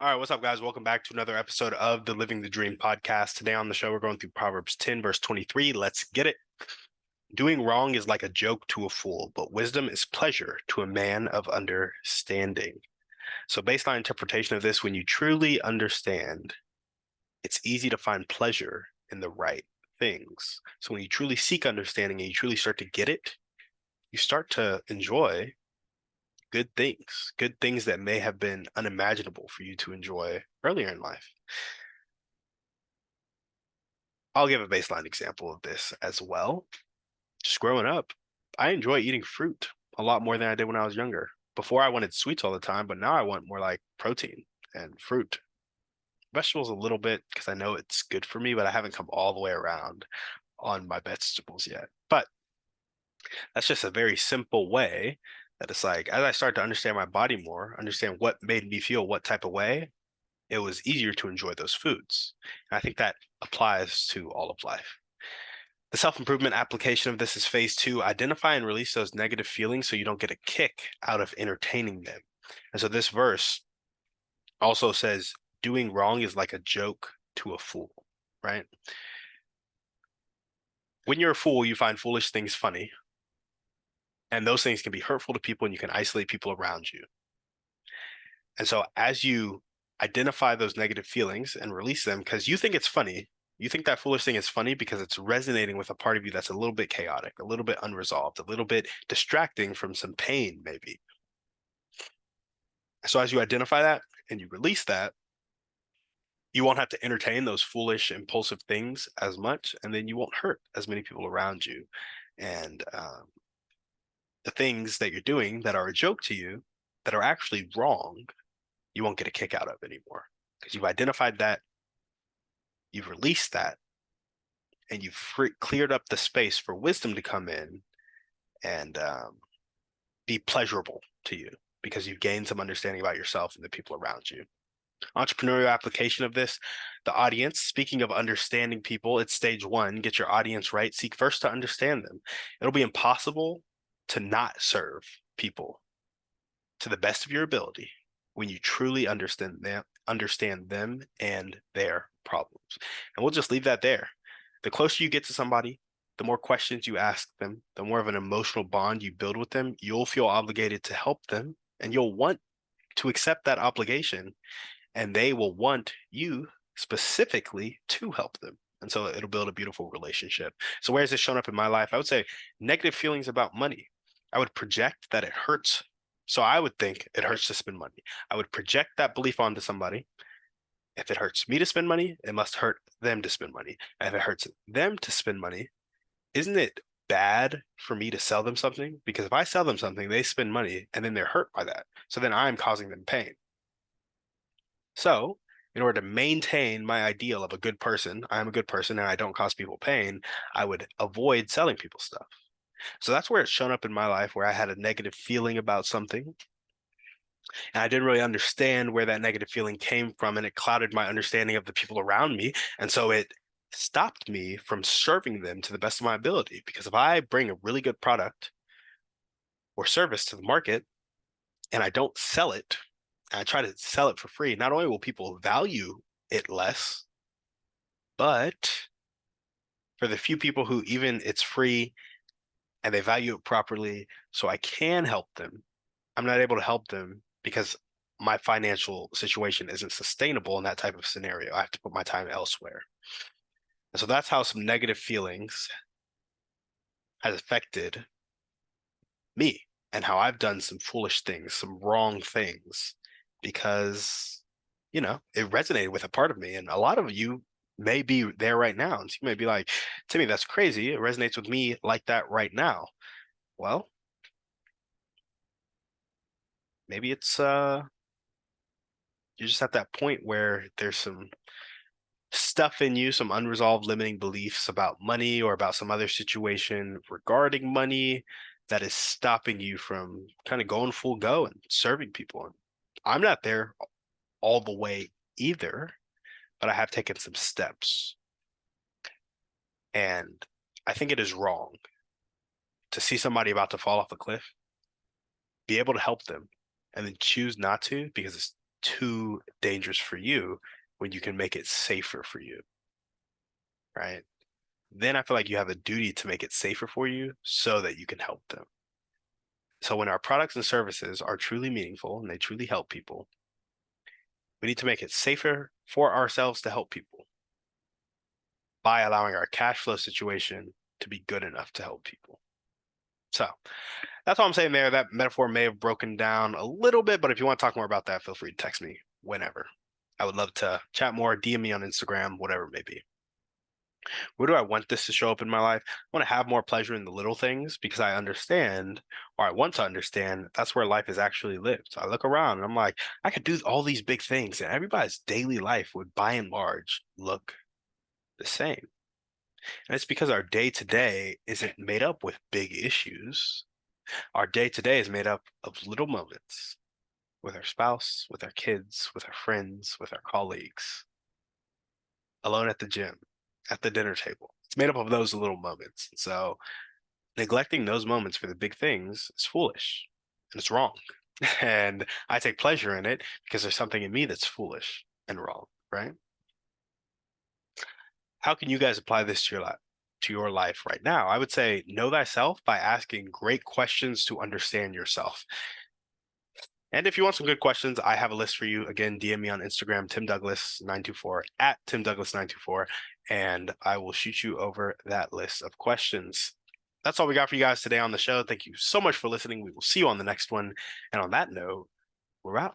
All right, what's up, guys? Welcome back to another episode of the Living the Dream podcast. Today on the show, we're going through Proverbs 10, verse 23. Let's get it. Doing wrong is like a joke to a fool, but wisdom is pleasure to a man of understanding. So, baseline interpretation of this, when you truly understand, it's easy to find pleasure in the right things. So, when you truly seek understanding and you truly start to get it, you start to enjoy good things that may have been unimaginable for you to enjoy earlier in life. I'll give a baseline example of this as well. Just growing up, I enjoy eating fruit a lot more than I did when I was younger. Before I wanted sweets all the time, but now I want more like protein and fruit. Vegetables a little bit because I know it's good for me, but I haven't come all the way around on my vegetables yet. But that's just a very simple way that it's like as I start to understand my body more, understand what made me feel what type of way, it was easier to enjoy those foods. And I think that applies to all of life. The self-improvement application of this is phase two. Identify and release those negative feelings so you don't get a kick out of entertaining them. And so this verse also says, doing wrong is like a joke to a fool, right? When you're a fool, you find foolish things funny, and those things can be hurtful to people and you can isolate people around you. And so as you identify those negative feelings and release them, because you think it's funny, you think that foolish thing is funny because it's resonating with a part of you that's a little bit chaotic, a little bit unresolved, a little bit distracting from some pain, maybe. So as you identify that and you release that, you won't have to entertain those foolish, impulsive things as much, and then you won't hurt as many people around you. And the things that you're doing that are a joke to you, that are actually wrong, you won't get a kick out of anymore because you've identified that, you've released that, and you've cleared up the space for wisdom to come in and be pleasurable to you because you've gained some understanding about yourself and the people around you. Entrepreneurial application of this, the audience. Speaking of understanding people, it's stage one. Get your audience right. Seek first to understand them. It'll be impossible to not serve people to the best of your ability when you truly understand them and their problems. And we'll just leave that there. The closer you get to somebody, the more questions you ask them, the more of an emotional bond you build with them, you'll feel obligated to help them and you'll want to accept that obligation, and they will want you specifically to help them. And so it'll build a beautiful relationship. So where has this shown up in my life? I would say negative feelings about money. I would project that it hurts. So I would think it hurts to spend money. I would project that belief onto somebody. If it hurts me to spend money, it must hurt them to spend money. And if it hurts them to spend money, isn't it bad for me to sell them something? Because if I sell them something, they spend money and then they're hurt by that. So then I'm causing them pain. So, in order to maintain my ideal of a good person, I'm a good person and I don't cause people pain, I would avoid selling people stuff. So that's where it's shown up in my life where I had a negative feeling about something and I didn't really understand where that negative feeling came from, and it clouded my understanding of the people around me. And so it stopped me from serving them to the best of my ability. Because if I bring a really good product or service to the market and I don't sell it, and I try to sell it for free, not only will people value it less, but for the few people who even it's free and they value it properly, so I can help them, I'm not able to help them because my financial situation isn't sustainable in that type of scenario. I have to put my time elsewhere. And so that's how some negative feelings has affected me and how I've done some foolish things, some wrong things, because, it resonated with a part of me. And a lot of you may be there right now. And you may be like, Timmy, that's crazy. It resonates with me like that right now. Well, maybe it's you're just at that point where there's some stuff in you, some unresolved limiting beliefs about money or about some other situation regarding money that is stopping you from kind of going full go and serving people. And I'm not there all the way either, but I have taken some steps. And I think it is wrong to see somebody about to fall off a cliff, be able to help them, and then choose not to because too dangerous for you when you can make it safer for you, right? Then I feel like you have a duty to make it safer for you so that you can help them. So when our products and services are truly meaningful and they truly help people, we need to make it safer for ourselves to help people by allowing our cash flow situation to be good enough to help people. So that's all I'm saying there. That metaphor may have broken down a little bit, but if you want to talk more about that, feel free to text me whenever. I would love to chat more, DM me on Instagram, whatever it may be. Where do I want this to show up in my life? I want to have more pleasure in the little things because I understand, or I want to understand, that's where life is actually lived. So I look around and I'm like, I could do all these big things, and everybody's daily life would by and large look the same. And it's because our day to day isn't made up with big issues. Our day to day is made up of little moments with our spouse, with our kids, with our friends, with our colleagues, alone at the gym, at the dinner table. It's made up of those little moments. So neglecting those moments for the big things is foolish and it's wrong. And I take pleasure in it because there's something in me that's foolish and wrong, right? How can you guys apply this to your life right now? I would say know thyself by asking great questions to understand yourself. And if you want some good questions, I have a list for you. Again, DM me on Instagram, Tim Douglas 924 at Tim Douglas 924, and I will shoot you over that list of questions. That's all we got for you guys today on the show. Thank you so much for listening. We will see you on the next one. And on that note, we're out.